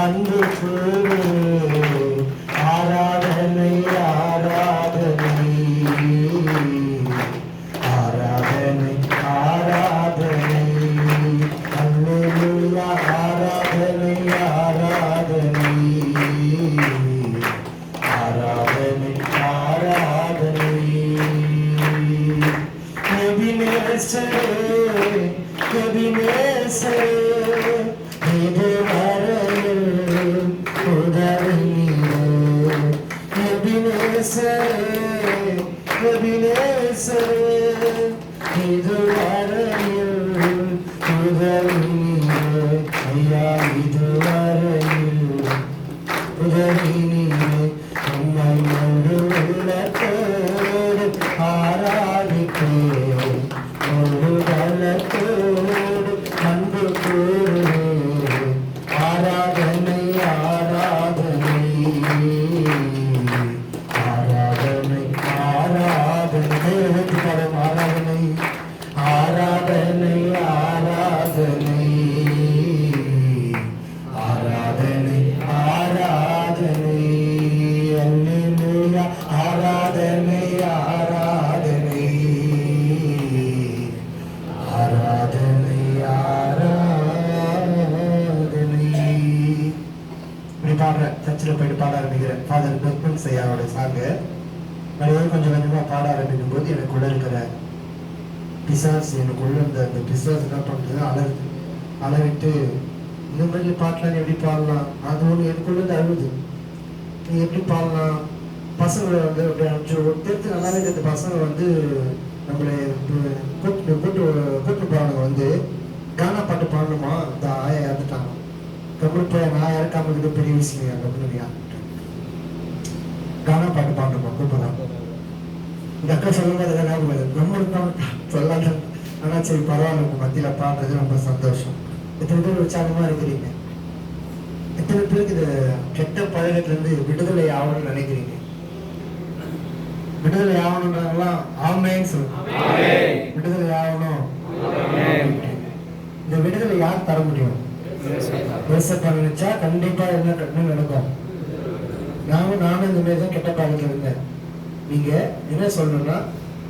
அன்பு கூறு ஆராதனை ஆராதனை ஆராதனை ஆராதனை அல்லேலூயா ஆராதனை ஆராதனை ஆராதனை ஆராதனை எபினேசரே எபினேசரே இதுவரையில் உதவினீரே எபினேசரே எபினேசரே இதுவரையில் உதவினீரே ஐயா இதுவரையில் உதவினீரே உம்மை முழு உள்ளத்தோடு ஆராதிப்பேன் முழு பலத்தோடு அன்பு கூறுவேன் ஆராதனை ஆராதனை ஆராதனை ஆராதனை படம் ஆராதனை ஆராதனை ஆராதனை ஆராதனை ஆராதனை அல்லேலூயா ஆராதனை ஆராதனை ஆராதனை ஆராதனை. இப்படி பாடுற சர்ச்சில் போயிட்டு பாட ஆரம்பிக்கிறேன். ஃபாதர் பெர்க்மன்ஸ் ஐயாவோட சாங்கு நிறைய கொஞ்சம் கொஞ்சமாக பாட ஆரம்பிக்கும் போது எனக்குள்ள இருக்கிற பிசாசு எனக்குள்ள இருந்த அந்த பிசாசு என்ன பண்ணுறது அளவிட்டு இந்த மாதிரி பாட்டெலாம் எப்படி பாடலாம் அது ஒன்று எனக்குள்ள இருந்து அழுகுது. நீ எப்படி பாடலாம் பசங்களை வந்து அப்படி அனுப்பிச்சு தெரிஞ்சு நல்லாவே இந்த பசங்க வந்து நம்மளை கூட்டு பாடுங்க வந்து கானா பாட்டு பாடணுமா இந்த ஆயா இறந்துட்டாங்க கம்மல் போய் நான் இறக்காம இருக்குது பெரிய விஷயம் கம்முனியா கானா பாட்டு பாடணுமா கூப்பிடலாம் இந்த அக்கா சொல்லும் போது எதாவது நம்மளுக்கு சொல்லாத ஆனால் சரி பரவாயில்ல உங்க மத்தியில் பாடுறது ரொம்ப சந்தோஷம். எத்தனை பேர் உற்சாகமா இருக்கிறீங்க? எத்தனை பேருக்கு இந்த கெட்ட பழக்கத்திலிருந்து விடுதலை ஆகணும்னு நினைக்கிறீங்க? விடுதலை ஆகணும்ன்றதெல்லாம் ஆமேன்னு சொல்லுங்க. விடுதலை ஆகணும். இந்த விடுதலை யார் தர முடியும்? ஏசப்பா நினைச்சா கண்டிப்பா என்ன நடக்கும். நானும் இந்த மாதிரி தான் கெட்ட பழக்கத்தில் இருந்தேன். நீங்க என்ன சொல்லணும்னா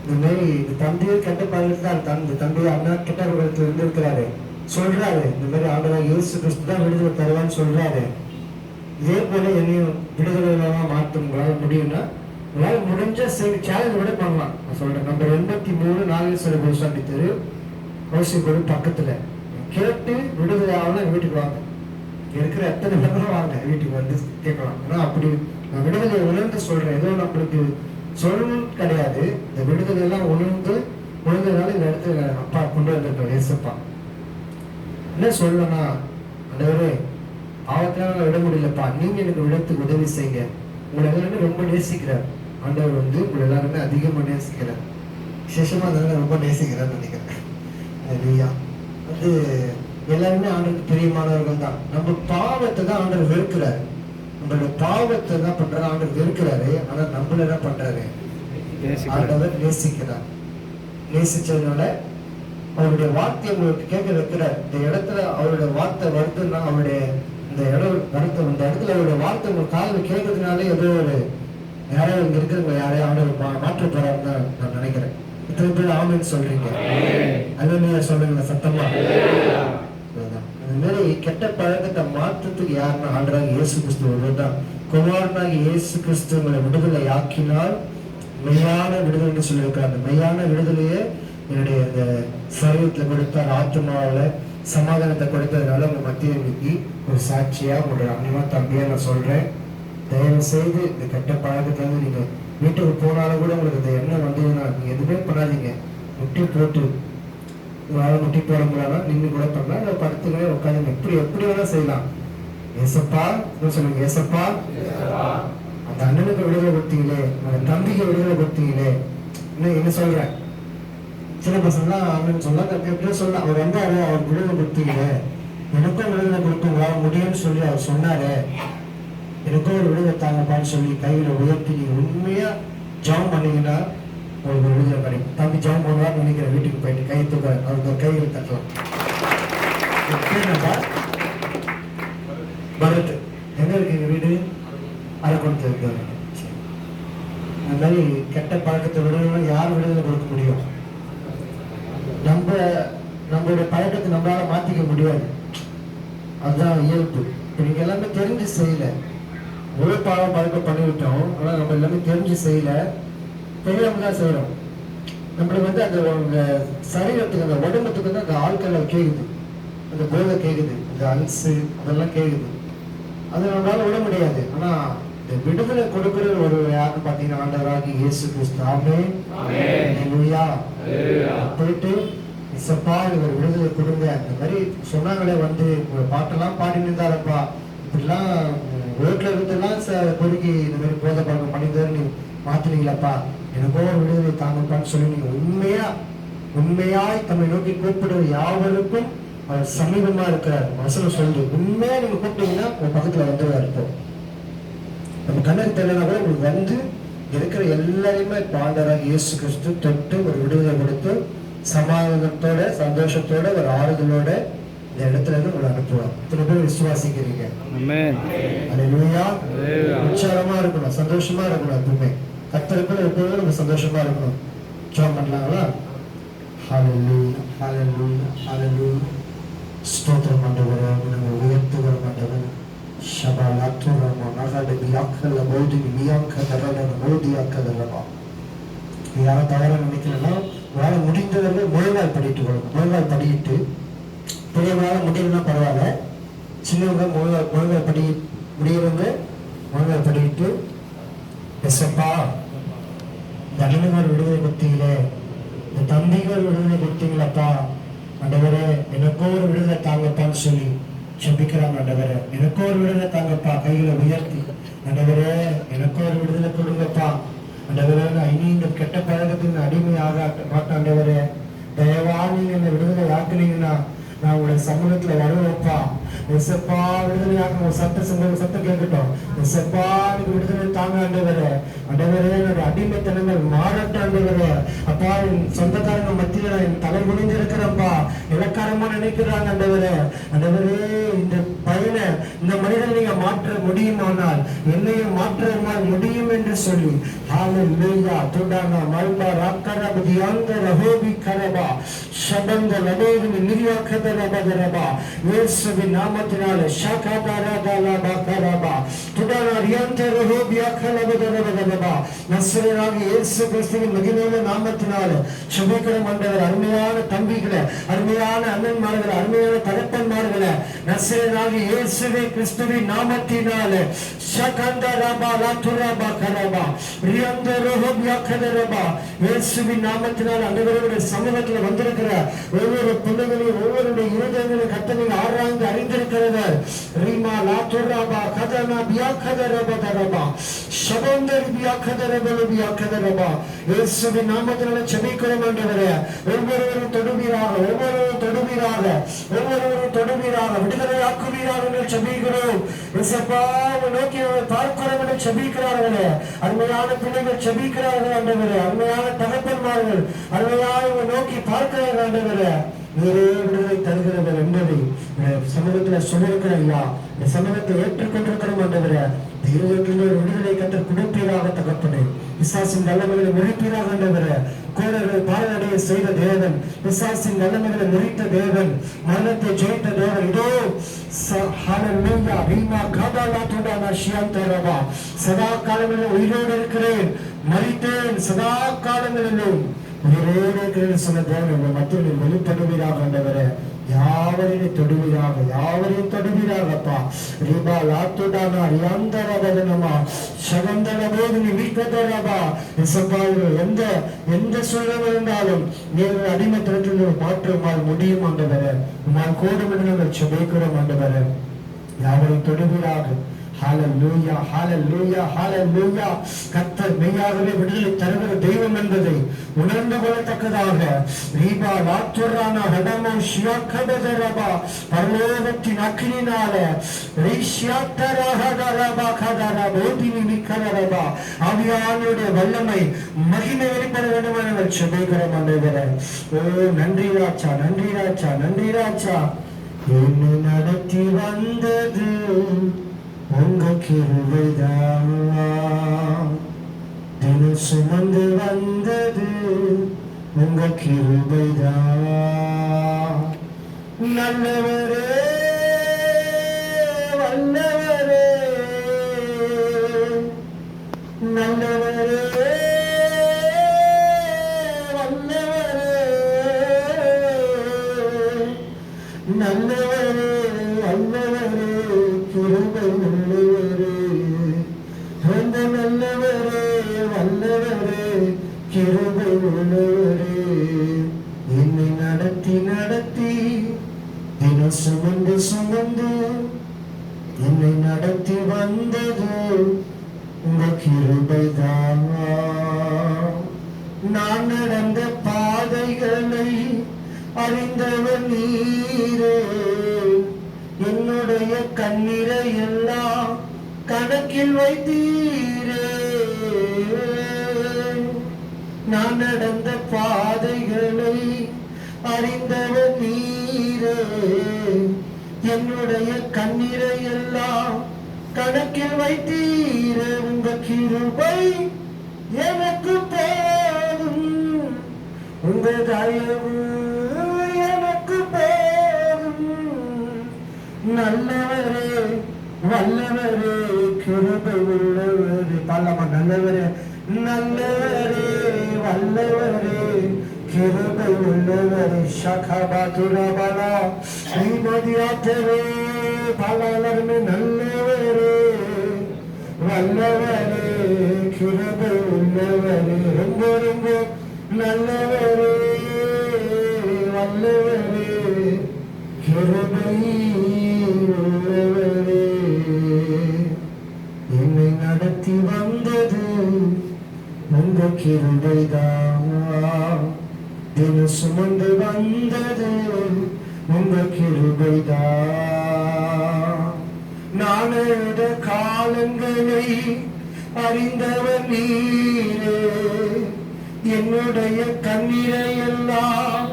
இந்த மாதிரி இந்த தம்பியும் கெட்ட பழக்கத்தில் தான் இந்த தம்பி அண்ணா கெட்ட பழக்கத்தில் இருந்து இருக்கிறாரு சொல்றாரு. இந்த மாதிரி ஆண்டவராக இயேசு கிறிஸ்து தான் விடுதலை தருவான்னு சொல்றாரு. இதே போல என்னையும் விடுதலை மாற்ற உங்களால் முடியும்னா உங்களால் முடிஞ்ச சேலஞ்ச் விட பண்ணலாம். நான் சொல்றேன் நம்பர் 83 4 கோசாண்டி தெரு கோசிக்கோடு பக்கத்துல கேட்டு விடுதலை ஆகலாம் வீட்டுக்கு வாங்க. இருக்கிற எத்தனை பேரும் வாங்க வீட்டுக்கு வந்து கேட்கலாம். ஏன்னா அப்படி நான் விடுதலை உணர்ந்து சொல்றேன். ஏதோ நம்மளுக்கு சொல்லணும் கிடையாது. இந்த விடுதலை எல்லாம் உணர்ந்ததுனால இந்த இடத்துல அப்பா கொண்டு வந்திருக்கோம். ஏசப்பா என்ன சொல்லணும்னா ஆண்டவரே பாவத்தினால விட முடியலப்பா நீங்க எனக்கு விடத்துக்கு உதவி செய்யுங்க. உங்களை எல்லாருமே ரொம்ப நேசிக்கிறார் ஆண்டவர் வந்து உங்களை எல்லாருமே அதிகமா நேசிக்கிறார். விசேஷமா அதனால ரொம்ப நேசிக்கிறார் நினைக்கிறேன். இல்லையா வந்து எல்லாருமே ஆண்டவருக்கு பிரியமானவர்கள் தான். நம்ம பாவத்தை தான் ஆண்டவர் வெறுக்கிறாரு. நம்மளோட பாவத்தை என்ன பண்றாரு ஆண்டவர் வெறுக்கிறாரு. ஆனா நம்மள என்ன பண்றாரு ஆண்டவர் நேசிக்கிறார். நேசிச்சதுனால அவருடைய வார்த்தை உங்களுக்கு கேட்க வைக்கிறார். இந்த இடத்துல அவருடைய வார்த்தை வருதுன்னா அவருடைய இந்த இடத்துல அவருடைய வார்த்தை உங்க காலில் கேட்கறதுனாலே ஏதோ ஒரு யாரோ இங்க இருக்கிறவங்க யாரையும் ஆண்டவர் மாற்ற போறாருன்னு நான் நினைக்கிறேன். இத்தனை பேர் ஆமென்னு சொல்றீங்க. அல்லேலூயா சொல்லுங்க சத்தமா. இந்த மாதிரி கெட்ட பழக்கத்தை மாற்றத்துக்கு யாருன்னா ஆண்டவராகிய இயேசு கிறிஸ்து ஒருவர்தான். குமாரனாகிய இயேசு கிறிஸ்து உங்களை விடுதலை ஆக்கினால் மெய்யான விடுதலைன்னு சொல்லியிருக்காரு. அந்த மெய்யான விடுதலையே என்னுடைய இந்த சரீரத்துல கொடுத்தார். ஆத்மாவில சமாதானத்தை கொடுத்ததுனால உங்க மத்திய இன்னைக்கு ஒரு சாட்சியா உங்களோட அம்மா தம்பியா நான் சொல்றேன். தயவு செய்து இந்த கெட்ட பழக்கத்துல இருந்து நீங்க வீட்டுக்கு போனாலும் கூட உங்களுக்கு இந்த எண்ணம் வந்ததுன்னா நீங்க எதுவுமே பண்ணாதீங்க. முட்டி போட்டு உங்களால முட்டி போட முடியாதா நின்று கூட பண்ணலாம். இல்லை படுத்துக்கவே உட்காந்து எப்படி வேணா செய்யலாம். ஏசப்பா சொல்லுங்க. ஏசப்பா அந்த அண்ணனுக்கு விடுதலை கொடுத்தீங்களே அந்த தம்பிக்கு விடுதலை கொடுத்தீங்களே என்ன சொல்றேன். சில பசங்களாம் அண்ணன் சொல்லலாம் எப்படியும் சொல்லலாம். அவர் வந்தாரு அவர் விடுதலை கொடுத்தீங்களே எனக்கும் விடுதலை கொடுத்தீங்களா முடியும்னு சொல்லி அவர் சொன்னாரு. எனக்கும் ஒரு விடுதலை தாங்கப்பான்னு சொல்லி கையில உயர்த்தி நீங்க உண்மையா ஜாம் பண்ணீங்கன்னா உங்களுக்கு விடுதலை கிடைக்கும். தம்பி ஜாம் பண்ணுவான்னு நினைக்கிற வீட்டுக்கு போயிட்டு கை தூக்க அவருக்கு கையில் தட்டலாம். பரத் கொடுத்துருக்காரு. அந்த மாதிரி கெட்ட பழக்கத்தை விடுதலை யார் விடுதலை கொடுக்க முடியும்? நம்மளுடைய பழக்கத்தை நம்மளால மாத்திக்க முடியாது. அதுதான் இயல்பு. இப்போ நீங்க எல்லாமே தெரிஞ்சு செய்யல, ஒரு பாவம் பழக்கம் பண்ணிவிட்டோம். ஆனால் நம்ம எல்லாமே தெரிஞ்சு செய்யல, தெரியாம தான் செய்யறோம். நம்மளுக்கு அந்த சரீரத்துக்கு அந்த உடம்புக்கு அந்த ஆட்கள் கேக்குது, அந்த போதை கேக்குது, அந்த அல்சு அதெல்லாம் கேக்குது. அது நம்மளால விட முடியாது. ஆனா இந்த விடுதலை கொடுக்கிற ஒரு யாருன்னு பாத்தீங்கன்னா ஆண்டவராகி இயேசு கிறிஸ்து. ஆமென். ஹல்லேலூயா. போயிட்டு இசப்பா ஒரு விடுதலை கொடுங்க. அந்த மாதிரி சொன்னாங்களே, ஒரு பாட்டெல்லாம் பாடி நின்றாரப்பா, இப்படிலாம் ரோட்ல இருந்தெல்லாம் பொறுக்கி இந்த மாதிரி போதை பழக்கம் பண்ணிதான் நீ மாத்தினீங்களப்பா, எனக்கோ ஒரு விடுதலை தாங்கப்பான்னு சொல்லி நீங்க உண்மையாய் தம்மை நோக்கி கூப்பிடுற யாவருக்கும் அவர் சமீபமா இருக்கிறார். வசனம் சொல்லுது, உண்மையா நீங்க கூப்பிட்டீங்கன்னா உங்க பக்கத்துல வந்துருவார். இப்போ நம்ம கண்ணுக்கு தெரியலனா கூட உங்களுக்கு இருக்கிற எல்லாரையுமே ஆண்டவராகிய இயேசு கிறிஸ்து தொட்டு ஒரு விடுதலை கொடுத்து சமாதானத்தோட சந்தோஷத்தோட ஒரு ஆறுதலோட இந்த இடத்துல இருந்து உங்களை அனுப்புவார். இத்தனை பேர் விசுவாசிக்கிறீங்க? அல்லேலூயா. உற்சாகமா இருக்கணும், சந்தோஷமா இருக்கணும். எப்பவுமே கர்த்தருக்குள்ள எப்பவுமே நம்ம சந்தோஷமா இருக்கணும். ஜெபம் பண்ணலாங்களா? ஹல்லேலூயா, ஹல்லேலூயா, ஹல்லேலூயா. ஸ்தோத்திரம் ஆண்டவரே, உம்மை உயர்த்துகிறோம் ஆண்டவரே. ஷபலாத்துரமோ நகட பியாக்கல போதி பியாக்க தரல மோதியாக்கதலமா. யாரும் தவற நினைக்கிறேன்னா வேலை முடிந்தவர்கள் முழுவாய் படிட்டு கொள்ளும். முழுவாய் படிட்டு பெரியவங்களால முடியலன்னா பரவாயில்ல, சின்னவங்க முழுவாய் படி முடியவங்க முழுவாய் படிட்டு எஸ்ப்பா இந்த அண்ணனுங்கள் விடுதலை கொடுத்தீங்களே, இந்த தம்பிகள் விடுதலை கொடுத்தீங்களப்பா, ஆண்டவரே எனக்கோ ஒரு விடுதலை தாங்கப்பான்னு சொல்லி செபிக்கிறாங்க. ஆண்டவரே எனக்கோ ஒரு விடுதலை தாங்கப்பா, கைகளை உயர்த்தி ஆண்டவரே எனக்கோ ஒரு விடுதலை கொடுங்கப்பா. ஆண்டவரே இனி இந்த கெட்ட பழக்கத்துக்கு அடிமையாக மாட்டேன். ஆண்டவரே தயவா நீங்க இந்த விடுதலை ஆக்குனீங்கன்னா நான் உங்களுடைய சமூகத்துல வருவேப்பா. எசப்பா விடுதலையாக ஒரு சத்தம் கேட்கட்டும். எசப்பா எனக்கு விடுதலை தாங்க ஆண்டவரே. ஆண்டவரே என்னுடைய அடிமைத்தனங்கள் மாறட்டும் ஆண்டவரே. அப்பா என் சொந்தக்காரங்க மத்தியில என் தலை முடிஞ்சிருக்கிறப்பா, இலக்காரமா நினைக்கிறாங்க ஆண்டவரே. ஆண்டவரே இந்த பையனை இந்த மனிதனை நீங்க மாற்ற முடியுமானால் என்னையும் மாற்ற முடியும் என்று சொல்லி ஹல்லேலூயா. துடானா மல்பா ராக்கரபதி அந்த ரஹோபி கரபா ஷபந்த லடேவின் நிரியாக்கதரபதரபா இயேசுவின் நாமத்தினாலே ஷகதரதலபகரபா துடானா ரியந்த ரஹோபி அக்கலபதரபதரபா நஸ்ரேனாகிய இயேசு கிறிஸ்துவின் மகிமையுள்ள நாமத்தினாலே செபிக்கிறோம் ஆண்டவரே. அருமையான தம்பிகளே, அருமையான அண்ணன்மார்களே, அருமையான தகப்பன்மார்களே, நஸ்ரேனாகிய இயேசுவே கிறிஸ்துவின் நாமத்தினாலே ஷகந்தரபா லதுரபா கரபா ரியந்த ரஹோபி அக்கதரபா இயேசுவின் நாமத்தினாலே ஆண்டவருடைய சமூகத்துல வந்திருக்கிற ஒவ்வொரு பிள்ளைகளையும் ஒவ்வொருடைய இருதயங்களையும் கர்த்தர் நீங்க ஆராய்ந்து அறிந்திருக்கிறவர். ரீமா லாத்துரபா கதனா பியாக்கதரபா தரபா ஷபந்தரி பியாக்கதரபா பியாக்கதரபா இயேசுவின் நாமத்தினாலே செபிக்கிறோம் ஆண்டவரே. ஒவ்வொருவரும் தொடுவீராக, ஒவ்வொருவரும் தொடுவீராக, ஒவ்வொருவரும் தொடுவீராக, விடுதலையாக்குவீராக என்று செபிக்கிறோம். இயேசுவை நோக்கி பார்க்கிறோம் என்று செபிக்கிறார்களே, அருமையான பிள்ளைகள் செபிக்கிறார்கள் ஆண்டவரே. அருமையான தகப்பன்மார்கள் அருமையாக நோக்கி பார்க்கிறார்கள் ஆண்டவரே. நீரே விடுதலை தருகிறவர் என்பதை சமூகத்துல சொல்லியிருக்கிற ஐயா, இந்த சமூகத்தை ஏற்றுக்கொண்டிருக்கிறோம் ஆண்டவரே. இருதயத்திலே விடுதலை கற்று குடிப்பீராக தகப்பனே. பிசாசின் நல்லமைகளை முறிப்பீராக ஆண்டவரே. கோடர்களை பாலடைய செய்த தேவன், பிசாசின் நல்லமைகளை முறித்த தேவன், மரணத்தை ஜெயித்த தேவன். இதோ ஹல்லேலூயா ரீமா கதலா துடானா ஷியந்தரபா சதா காலங்களில் உயிரோடு இருக்கிறேன், மரித்தேன், சதா காலங்களிலும் உயிரோடு இருக்கிறேன் சொன்ன தேவன் மத்தியில் வெளிப்படுவீராக ஆண்டவரே. யாவரையும் தொடுவீராக, யாவரையும் தொடுவீராகப்பா. ரீபா லாத்துடானா ரியாந்தரபதனமா சகந்தரபோது நிமிக்கதரபா இசப்பாயிரு எந்த சூழ்நிலை இருந்தாலும் நீங்கள் அடிமைத்தனத்தில் மாற்றமால் முடியும் ஆண்டவரே. உம்மால் கோடுமிடங்கள் செபிக்கிறோம் ஆண்டவரே. யாவரையும் தொடுவீராக. ஹல்லேலூயா, ஹல்லேலூயா, ஹல்லேலூயா. கர்த்தர் மெய்யாகவே விடுதலை தருகிற தெய்வம் என்பதை உணர்ந்து கொள்ளத்தக்கதாக ரீபா லாத்துரானா ஹடமோ ஷியாக்கபதரபா பரலோகத்தின் அக்கினினால ரிஷ்யாத்தரஹதரபா கதரா போதினி மிக்கரபா ஆவியானவருடைய வல்லமை மகிமை வெளிப்பட வேண்டும் என செபிக்கிறோம் ஆண்டவரே. ஓ நன்றி ராஜா, நன்றி ராஜா, நன்றி ராஜா. என்னை நடத்தி வந்தது உங்க கிருபைதான் தினம் சுமந்து வந்தது உங்க கிருபைதான். நல்லவரே வல்லவரே நல்லவரே வல்லவரே நல்லவரே வல்லவரே கிருபை உள்ளவரே ரொம்ப நல்லவரே வல்லவரே கிருபை உள்ளவரே. என்னை நடத்தி நடத்தி தினம் சுமந்து சுமந்து என்னை நடத்தி வந்தது உங்க கிருபைதான். நான் நடந்த பாதைகளை அறிந்தவர் நீரே, என்னுடைய கண்ணீரை எல்லாம் கணக்கில் வைத்தீரே. நான் நடந்த பாதைகளை அறிந்தவர் நீரே, என்னுடைய கண்ணீரை எல்லாம் கணக்கில் வைத்தீரே. உங்க கிருபை எனக்கு போதும், உங்க தயவு எனக்கு போதும். நல்லவரே வல்லவரே கிருபை உள்ளவரே பாலமா நல்லவரே நல்லவரே வல்லவரே கிருபை உள்ளவரே. சகபாதுரபலா ஸ்ரீமதியாத்தரே பாலமே நல்லவரே வல்லவரே கிருபை உள்ளவரே. ரொம்ப ரொம்ப நல்லவரே வல்லவரே கிருபை உள்ளவரே. என்னை நடத்தி வந்தது உங்க கிருபைதான், தினம் சுமந்து வந்தது உங்க கிருபைதான். நான் எழுத காலங்களை அறிந்தவர் நீரே, என்னுடைய கண்ணீரை எல்லாம்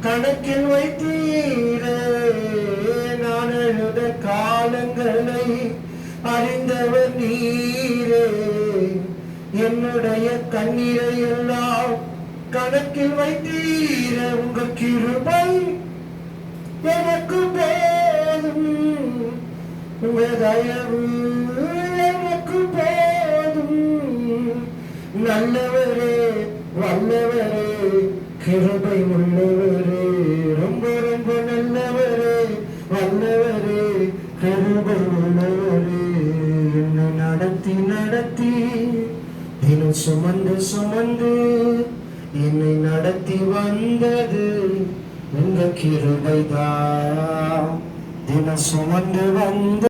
கணக்கில் வைத்தீரே. நான் எழுத காலங்களை அறிந்தவர் நீரே, என்னுடைய கண்ணீரை எல்லாம் கணக்கில் வைத்தீர. உங்க கிருபை எனக்கு போதும், உங்க தயவு எனக்கு போதும். நல்லவரே வல்லவரே கிருபை உள்ளவரே, ரொம்ப ரொம்ப நல்லவரே வல்லவரே கிருபை உள்ளவரே. என்னை நடத்தி நடத்தி தினம் சுமந்து சுமந்து என்னை நடத்தி வந்தது உங்க கிருபைதான், தினம் சுமந்து வந்த